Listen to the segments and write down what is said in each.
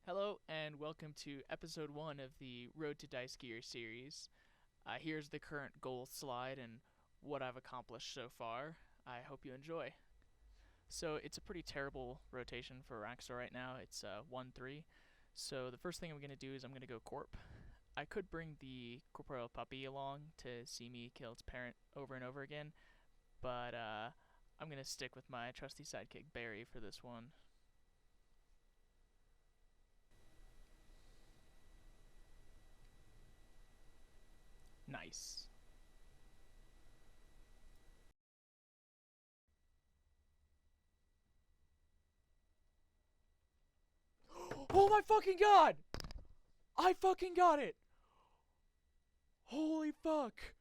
Hello and welcome to episode 1 of the Road to Dice Gear series. Here's the current goal slide and what I've accomplished so far. I hope you enjoy. So it's a pretty terrible rotation for Raxor right now. It's 1-3. So the first thing I'm going to do is I'm going to go Corp. I could bring the Corporeal Puppy along to see me kill its parent over and over again, but I'm going to stick with my trusty sidekick Barry for this one. Nice. Oh my fucking god! I fucking got it! Holy fuck!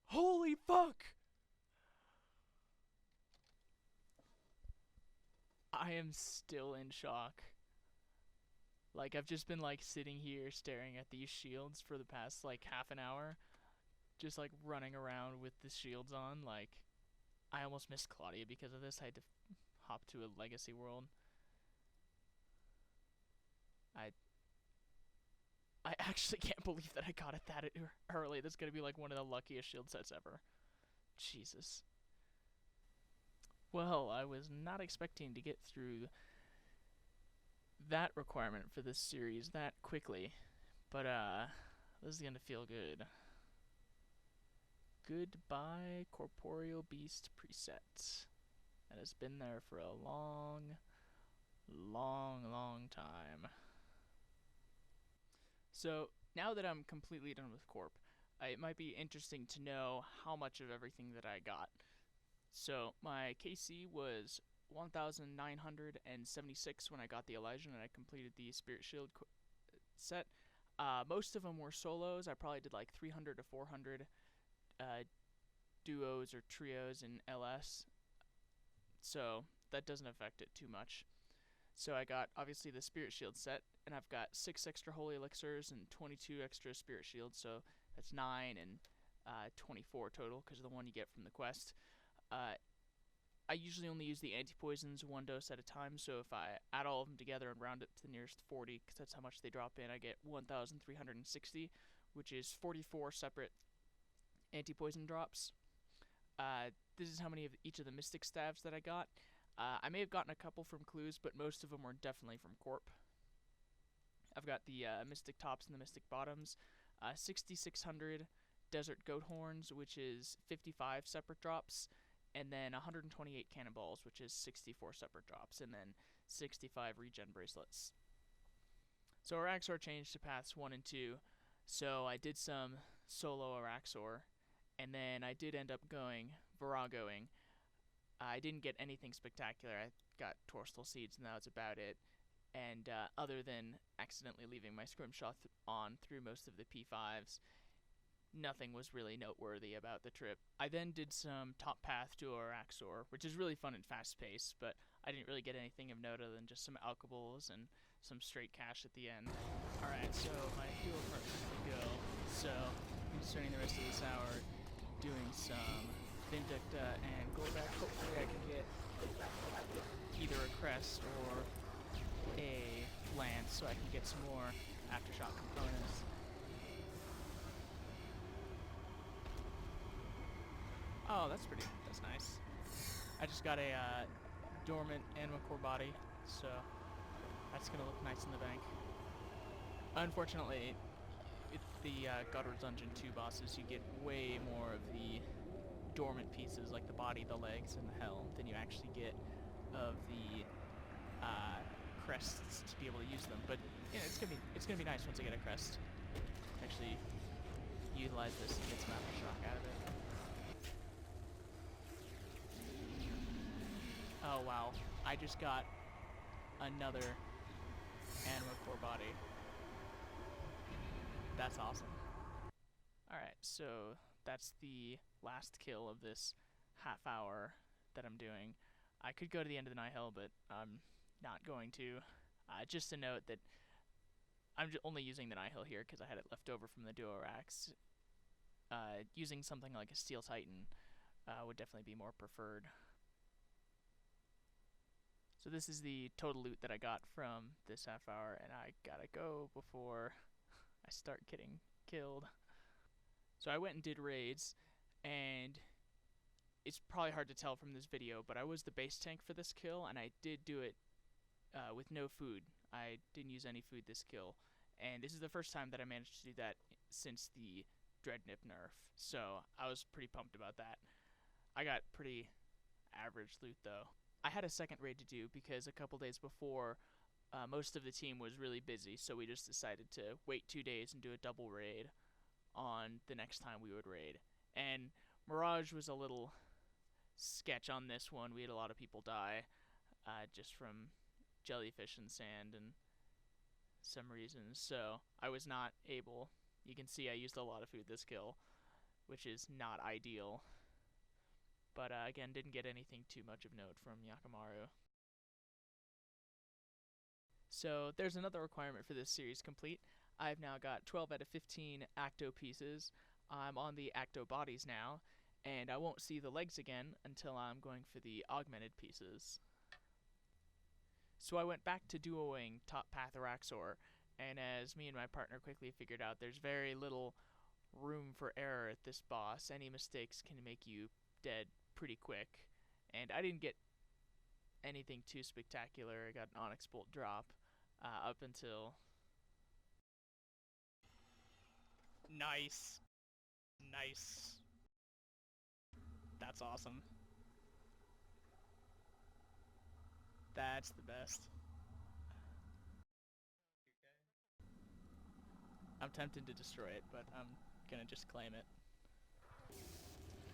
Holy fuck! I am still in shock. Like, I've just been, like, sitting here staring at these shields for the past, like, half an hour. Just, like, running around with the shields on. Like, I almost missed Claudia because of this. I had to hop to a legacy world. I I actually can't believe that I got it that early. That's gonna be, like, one of the luckiest shield sets ever. Jesus. Well, I was not expecting to get through that requirement for this series that quickly. But this is gonna feel good. Goodbye Corporeal Beast preset. That has been there for a long, long time. So now that I'm completely done with Corp, it might be interesting to know how much of everything that I got. So my KC was 1,976 when I got the Elysian and I completed the Spirit Shield set. Most of them were solos. I probably did like 300 to 400 duos or trios in LS, so that doesn't affect it too much. So I got obviously the Spirit Shield set, and I've got 6 extra Holy Elixirs and 22 extra Spirit Shields, so that's 9 and 24 total because of the one you get from the quest. I usually only use the anti-poisons one dose at a time, so if I add all of them together and round it to the nearest 40, because that's how much they drop in, I get 1,360, which is 44 separate anti-poison drops. This is how many of each of the Mystic Staves that I got. I may have gotten a couple from clues, but most of them were definitely from Corp. I've got the Mystic Tops and the Mystic Bottoms. 6,600 Desert Goat Horns, which is 55 separate drops, and then 128 Cannonballs, which is 64 separate drops, and then 65 Regen Bracelets. So Araxor changed to paths 1 and 2, so I did some solo Araxor, and then I did end up going Viragoing. I didn't get anything spectacular. I got Torstal Seeds, and that was about it. And other than accidentally leaving my Scrimshaw on through most of the P5s, nothing was really noteworthy about the trip. I then did some top path to Araxor, which is really fun and fast paced, but I didn't really get anything of note other than just some alkables and some straight cash at the end. Alright, so my fuel part's ready to go. So I'm spending the rest of this hour doing some Vindicta and Goldak. Hopefully I can get either a crest or a lance so I can get some more aftershock components. Oh, that's nice. I just got a dormant Anima Core body, so that's gonna look nice in the bank. Unfortunately, the Godward Dungeon 2 bosses, you get way more of the dormant pieces, like the body, the legs, and the helm, than you actually get of the crests to be able to use them. But yeah, it's gonna be nice once I get a crest. Actually, utilize this and get some aftershock out of it. Oh wow, I just got another Anima Core body. That's awesome. Alright, so that's the last kill of this half hour that I'm doing. I could go to the end of the Nihil, but I'm not going to. Just a note that I'm only using the Nihil here because I had it left over from the Duorax. Using something like a Steel Titan would definitely be more preferred. So this is the total loot that I got from this half hour, and I gotta go before I start getting killed. So I went and did raids, and it's probably hard to tell from this video, but I was the base tank for this kill, and I did do it with no food. I didn't use any food this kill, and this is the first time that I managed to do that since the Dreadnip nerf, so I was pretty pumped about that. I got pretty average loot though. I had a second raid to do because a couple days before, most of the team was really busy, so we just decided to wait 2 days and do a double raid on the next time we would raid. And Mirage was a little sketch on this one. We had a lot of people die just from jellyfish and sand and some reasons, so I was not able. You can see I used a lot of food this kill, which is not ideal, but again, didn't get anything too much of note from Yakamaru. So there's another requirement for this series complete. I've now got 12 out of 15 Acto pieces. I'm on the Acto bodies now, and I won't see the legs again until I'm going for the augmented pieces. So I went back to duoing Top Path Araxor, and as me and my partner quickly figured out, there's very little room for error at this boss. Any mistakes can make you dead pretty quick, and I didn't get anything too spectacular. I got an Onyx Bolt drop up until... Nice. Nice. That's awesome. That's the best. I'm tempted to destroy it, but I'm gonna just claim it.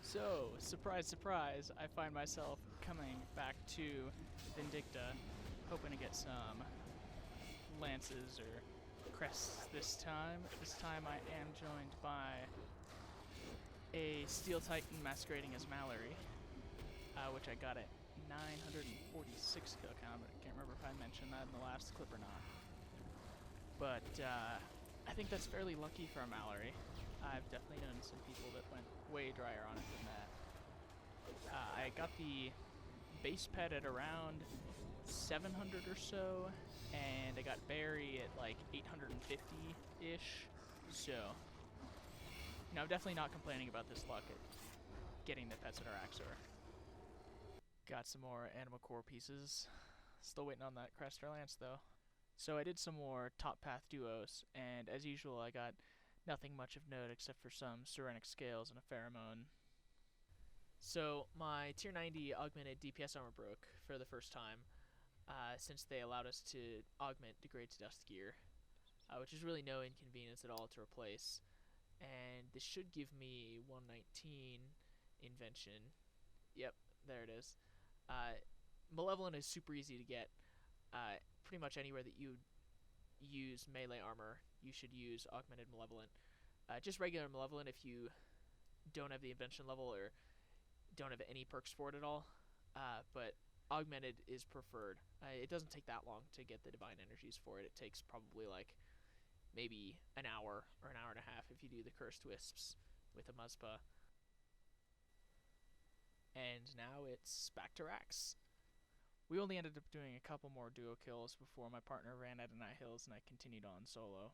So, surprise, surprise, I find myself coming back to Vindicta, hoping to get some lances or crests this time. This time I am joined by a Steel Titan masquerading as Mallory, which I got at 946 kill count. I can't remember if I mentioned that in the last clip or not. But I think that's fairly lucky for a Mallory. I've definitely known some people that went way drier on it than that. I got the base pet at around 700 or so, and I got Barry at like 850-ish, so I'm definitely not complaining about this luck at getting the pets at Araxor. Got some more Anima Core pieces. Still waiting on that Crester Lance though. So I did some more Top Path duos, and as usual I got nothing much of note except for some Serenic Scales and a Pheromone. So my tier 90 augmented DPS armor broke for the first time since they allowed us to augment Degrade to Dust gear, which is really no inconvenience at all to replace. And this should give me 119 invention. Yep, there it is. Malevolent is super easy to get. Pretty much anywhere that you use melee armor, you should use augmented Malevolent. Just regular Malevolent if you don't have the invention level or don't have any perks for it at all. But augmented is preferred. It doesn't take that long to get the divine energies for it. It takes probably like maybe an hour or an hour and a half if you do the Cursed Wisps with a Muzpa. And now it's back to Rax. We only ended up doing a couple more duo kills before my partner ran out of Night Hills and I continued on solo.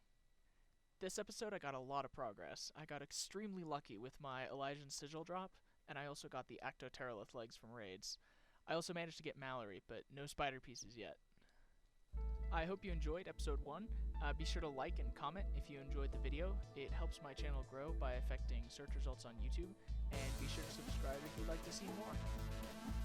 This episode I got a lot of progress. I got extremely lucky with my Elysian Sigil drop, and I also got the Acto Terralith legs from raids. I also managed to get Mallory, but no spider pieces yet. I hope you enjoyed episode 1. Be sure to like and comment if you enjoyed the video. It helps my channel grow by affecting search results on YouTube, and be sure to subscribe if you'd like to see more.